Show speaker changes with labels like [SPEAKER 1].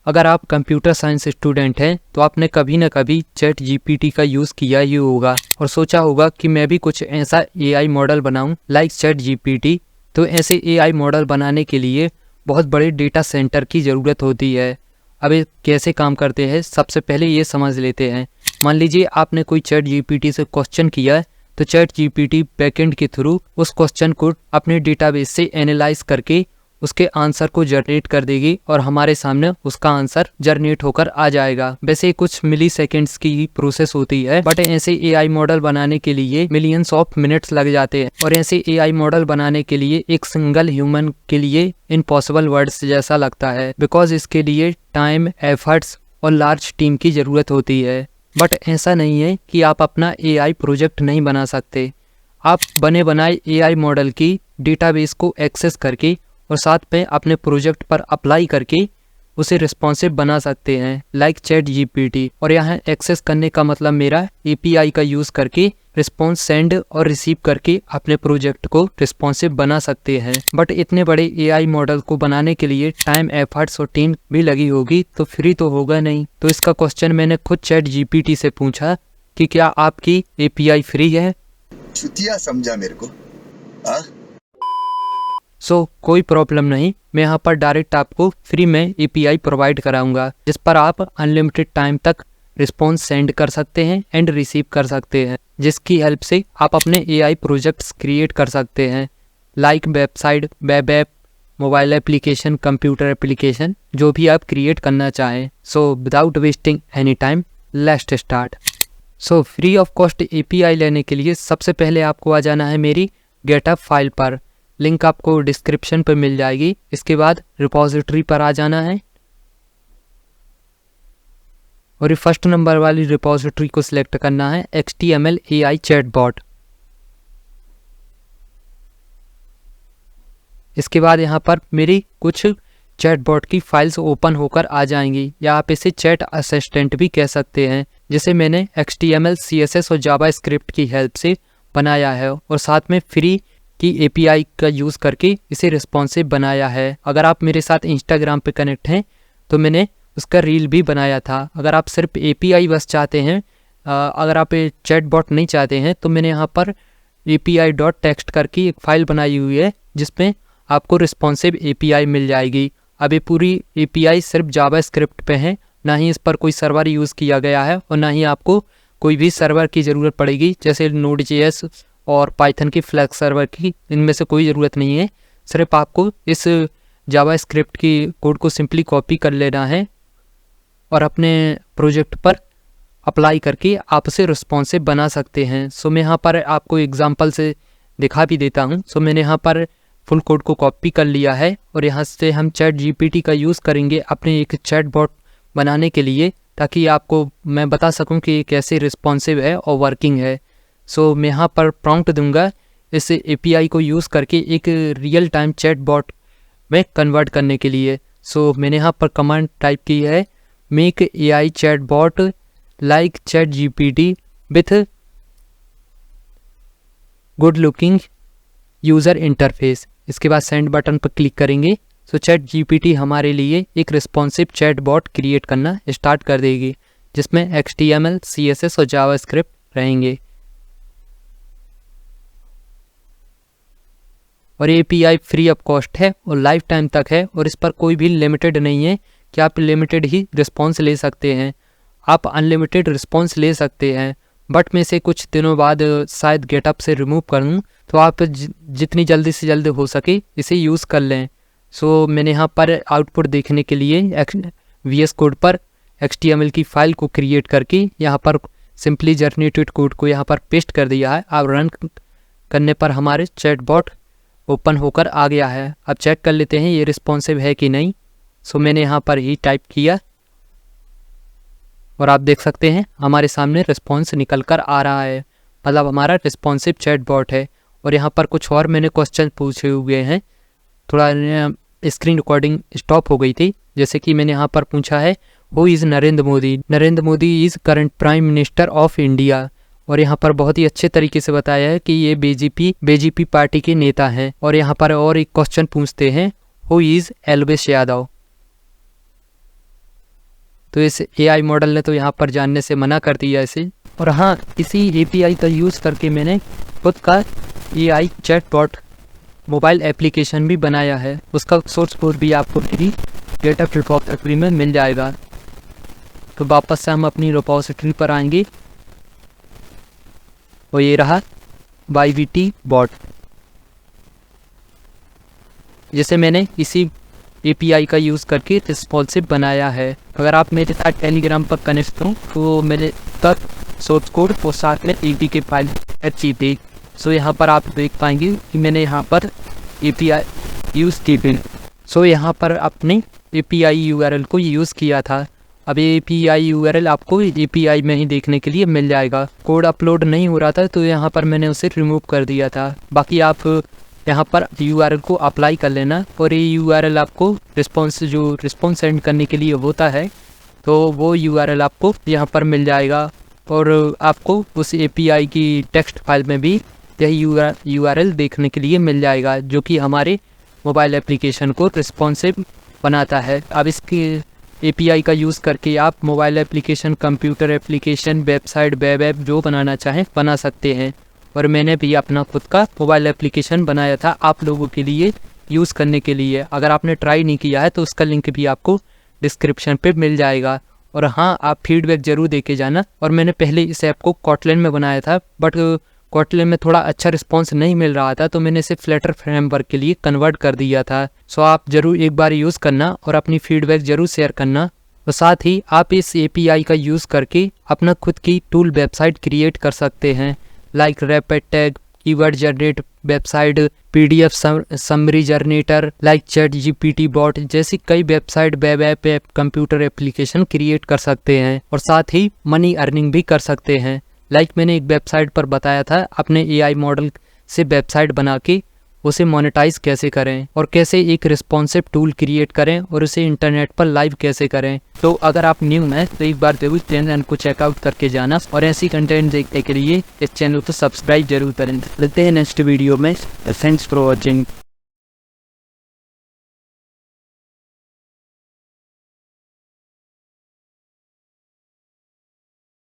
[SPEAKER 1] अगर आप computer science student हैं तो आपने कभी ना कभी चैट जीपीटी का यूज़ किया ही होगा और सोचा होगा कि मैं भी कुछ ऐसा एआई मॉडल बनाऊं लाइक चैट जीपीटी। तो ऐसे एआई मॉडल बनाने के लिए बहुत बड़े डेटा सेंटर की ज़रूरत होती है। अब ये कैसे काम करते हैं, सबसे पहले ये समझ लेते हैं। मान लीजिए आपने कोई चैट जीपीटी से क्वेश्चन किया है, तो चैट जीपीटी बैकएंड के थ्रू उस क्वेश्चन को अपने डेटाबेस से एनालाइज करके उसके आंसर को जनरेट कर देगी और हमारे सामने उसका आंसर जनरेट होकर आ जाएगा। वैसे कुछ मिली सेकेंड्स की ही प्रोसेस होती है, बट ऐसे एआई मॉडल बनाने के लिए मिलियंस ऑफ मिनट्स लग जाते हैं और ऐसे एआई मॉडल बनाने के लिए एक सिंगल ह्यूमन के लिए इम्पॉसिबल वर्ड्स जैसा लगता है, बिकॉज इसके लिए टाइम, एफर्ट्स और लार्ज टीम की ज़रूरत होती है। बट ऐसा नहीं है कि आप अपना एआई प्रोजेक्ट नहीं बना सकते। आप बने बनाए एआई मॉडल की डेटाबेस को एक्सेस करके और साथ में अपने प्रोजेक्ट पर अप्लाई करके उसे रिस्पॉन्सिव बना सकते हैं लाइक चैट जीपीटी। और यहाँ एक्सेस करने का मतलब मेरा एपीआई का यूज़ करके रिस्पॉन्स सेंड और रिसीव करके अपने प्रोजेक्ट को रिस्पॉन्सिव बना सकते हैं। बट इतने बड़े एआई मॉडल को बनाने के लिए टाइम, एफर्ट्स और टीम भी लगी होगी, तो फ्री तो होगा नहीं। तो इसका क्वेश्चन मैंने खुद चैट जीपीटी से पूछा कि क्या आपकी एपीआई फ्री है।
[SPEAKER 2] चुतिया समझा मेरे को।
[SPEAKER 1] कोई प्रॉब्लम नहीं, मैं यहाँ पर डायरेक्ट आपको फ्री में एपीआई प्रोवाइड कराऊंगा जिस पर आप अनलिमिटेड टाइम तक रिस्पॉन्स सेंड कर सकते हैं एंड रिसीव कर सकते हैं, जिसकी हेल्प से आप अपने एआई प्रोजेक्ट्स क्रिएट कर सकते हैं like website, web app, mobile application, computer application, जो भी आप क्रिएट करना चाहें। So without wasting any time, let's start. Free of cost API लेने के लिए सबसे पहले आपको आ जाना है मेरी गेटअप फाइल पर, लिंक आपको डिस्क्रिप्शन पर मिल जाएगी। इसके बाद रिपोजिटरी पर आ जाना है और ये फर्स्ट नंबर वाली रिपोजिटरी को सिलेक्ट करना है, HTML AI चैटबॉट। इसके बाद यहाँ पर मेरी कुछ चैटबॉट की फाइल्स ओपन होकर आ जाएंगी, या आप इसे चैट असिस्टेंट भी कह सकते हैं, जिसे मैंने HTML, CSS और जावास्क्रिप्ट की हेल्प से बनाया है और साथ में फ्री की एपीआई का यूज़ करके इसे रिस्पॉन्सिव बनाया है। अगर आप मेरे साथ इंस्टाग्राम पे कनेक्ट हैं तो मैंने उसका रील भी बनाया था। अगर आप सिर्फ एपीआई बस चाहते हैं, अगर आप चैटबॉट नहीं चाहते हैं, तो मैंने यहाँ पर api.txt करके एक फ़ाइल बनाई हुई है जिसमें आपको रिस्पॉन्सिव एपीआई मिल जाएगी। अब ये पूरी एपीआई सिर्फ जावास्क्रिप्ट पे है, ना ही इस पर कोई सर्वर यूज़ किया गया है और ना ही आपको कोई भी सर्वर की ज़रूरत पड़ेगी, जैसे Node.js और पाइथन की फ्लैक्स सर्वर की, इनमें से कोई ज़रूरत नहीं है। सिर्फ आपको इस जावास्क्रिप्ट की कोड को सिंपली कॉपी कर लेना है और अपने प्रोजेक्ट पर अप्लाई करके आप उसे रिस्पॉन्सिव बना सकते हैं। मैं यहाँ पर आपको एग्जांपल से दिखा भी देता हूँ। मैंने यहाँ पर फुल कोड को कॉपी कर लिया है और यहाँ से हम चैट जीपीटी का यूज़ करेंगे अपने एक चैटबॉट बनाने के लिए, ताकि आपको मैं बता सकूँ कि ये कैसे रिस्पॉन्सिव है और वर्किंग है। मैं यहाँ पर प्रॉम्प्ट दूंगा इस एपीआई को यूज़ करके एक रियल टाइम चैटबॉट में कन्वर्ट करने के लिए। मैंने यहाँ पर कमांड टाइप की है, make AI chatbot like chat GPT with good looking user interface. इसके बाद सेंड बटन पर क्लिक करेंगे। चैट जीपीटी हमारे लिए एक रिस्पॉन्सिव चैटबॉट क्रिएट करना स्टार्ट कर देगी, जिसमें HTML, CSS और जावास्क्रिप्ट रहेंगे। और ये एपीआई फ्री ऑफ कॉस्ट है और लाइफ टाइम तक है और इस पर कोई भी लिमिटेड नहीं है कि आप लिमिटेड ही रिस्पॉन्स ले सकते हैं। आप अनलिमिटेड रिस्पॉन्स ले सकते हैं, बट मैं इसे कुछ दिनों बाद शायद गेटअप से रिमूव कर लूँ, तो आप जितनी जल्दी से जल्दी हो सके इसे यूज़ कर लें। मैंने यहाँ पर आउटपुट देखने के लिए VS कोड पर HTML की फ़ाइल को क्रिएट करके यहाँ पर सिंपली जनरेटेड कोड को यहाँ पर पेस्ट कर दिया है। अब रन करने पर हमारे चैटबॉट ओपन होकर आ गया है। अब चेक कर लेते हैं ये रिस्पॉन्सिव है कि नहीं। मैंने यहाँ पर ही टाइप किया और आप देख सकते हैं हमारे सामने रिस्पॉन्स निकल कर आ रहा है, मतलब हमारा रिस्पॉन्सिव चैटबॉट है। और यहाँ पर कुछ और मैंने क्वेश्चन पूछे हुए हैं, थोड़ा स्क्रीन रिकॉर्डिंग स्टॉप हो गई थी। जैसे कि मैंने यहाँ पर पूछा है, who is Narendra Modi? Narendra Modi is current prime minister of India. और यहाँ पर बहुत ही अच्छे तरीके से बताया है कि ये बीजेपी पार्टी के नेता हैं। और यहाँ पर और एक क्वेश्चन पूछते हैं, हु इज़ एल्वेश यादव? तो इस AI मॉडल ने तो यहाँ पर जानने से मना कर दिया इसे। और हाँ, इसी API का यूज़ करके मैंने खुद का AI चैटबॉट मोबाइल एप्लीकेशन भी बनाया है। उसका सोर्स कोड भी आपको मेरी GitHub रिपॉजिटरी में मिल जाएगा। तो वापस से हम अपनी रिपॉजिटरी पर आएंगे और ये रहा YVT बॉट, जिसे मैंने इसी API का यूज़ करके रिस्पॉन्सिव बनाया है। अगर आप मेरे साथ टेलीग्राम पर कनेक्ट हो तो मेरे तक सोर्स कोड और साथ में APK फाइल HTTP। सो यहाँ पर आप देख पाएंगे कि मैंने यहाँ पर API यूज़ की थी। सो यहाँ पर अपने API URL को यूज़ किया था। अब ये API URL आपको API में ही देखने के लिए मिल जाएगा। कोड अपलोड नहीं हो रहा था तो यहाँ पर मैंने उसे रिमूव कर दिया था। बाकी आप यहाँ पर URL को अप्लाई कर लेना और ये URL आपको रिस्पॉन्स सेंड करने के लिए होता है, तो वो URL आपको यहाँ पर मिल जाएगा। और आपको उस API की टेक्स्ट फाइल में भी यही URL देखने के लिए मिल जाएगा, जो कि हमारे मोबाइल एप्लीकेशन को रिस्पॉन्सिव बनाता है। अब इसके API का यूज़ करके आप mobile application, computer application, website, web app जो बनाना चाहें बना सकते हैं। और मैंने भी अपना खुद का मोबाइल एप्लीकेशन बनाया था आप लोगों के लिए यूज़ करने के लिए। अगर आपने ट्राई नहीं किया है तो उसका लिंक भी आपको डिस्क्रिप्शन पे मिल जाएगा। और हाँ, आप फीडबैक ज़रूर दे के जाना। और मैंने पहले इस ऐप को Kotlin में बनाया था, बट Kotlin में थोड़ा अच्छा रिस्पॉन्स नहीं मिल रहा था, तो मैंने इसे फ्लटर फ्रेमवर्क के लिए कन्वर्ट कर दिया था। सो आप ज़रूर एक बार यूज़ करना और अपनी फीडबैक ज़रूर शेयर करना। और साथ ही आप इस API का यूज़ करके अपना खुद की टूल वेबसाइट क्रिएट कर सकते हैं, like rapid tag, keyword generate website, PDF summary generator, like ChatGPT bot जैसी कई website, web app, computer application create कर सकते हैं। और साथ ही मनी अर्निंग भी कर सकते हैं। लाइक मैंने एक वेबसाइट पर बताया था अपने AI मॉडल से वेबसाइट बना के उसे मोनेटाइज कैसे करें और कैसे एक रिस्पॉन्सिव टूल क्रिएट करें और उसे इंटरनेट पर लाइव कैसे करें। तो अगर आप न्यू हैं तो एक बार जरूर चैनल को चेकआउट करके जाना और ऐसी कंटेंट देखने के लिए इस चैनल को सब्सक्राइब जरूर करें। मिलते हैं नेक्स्ट वीडियो में। Thanks for watching.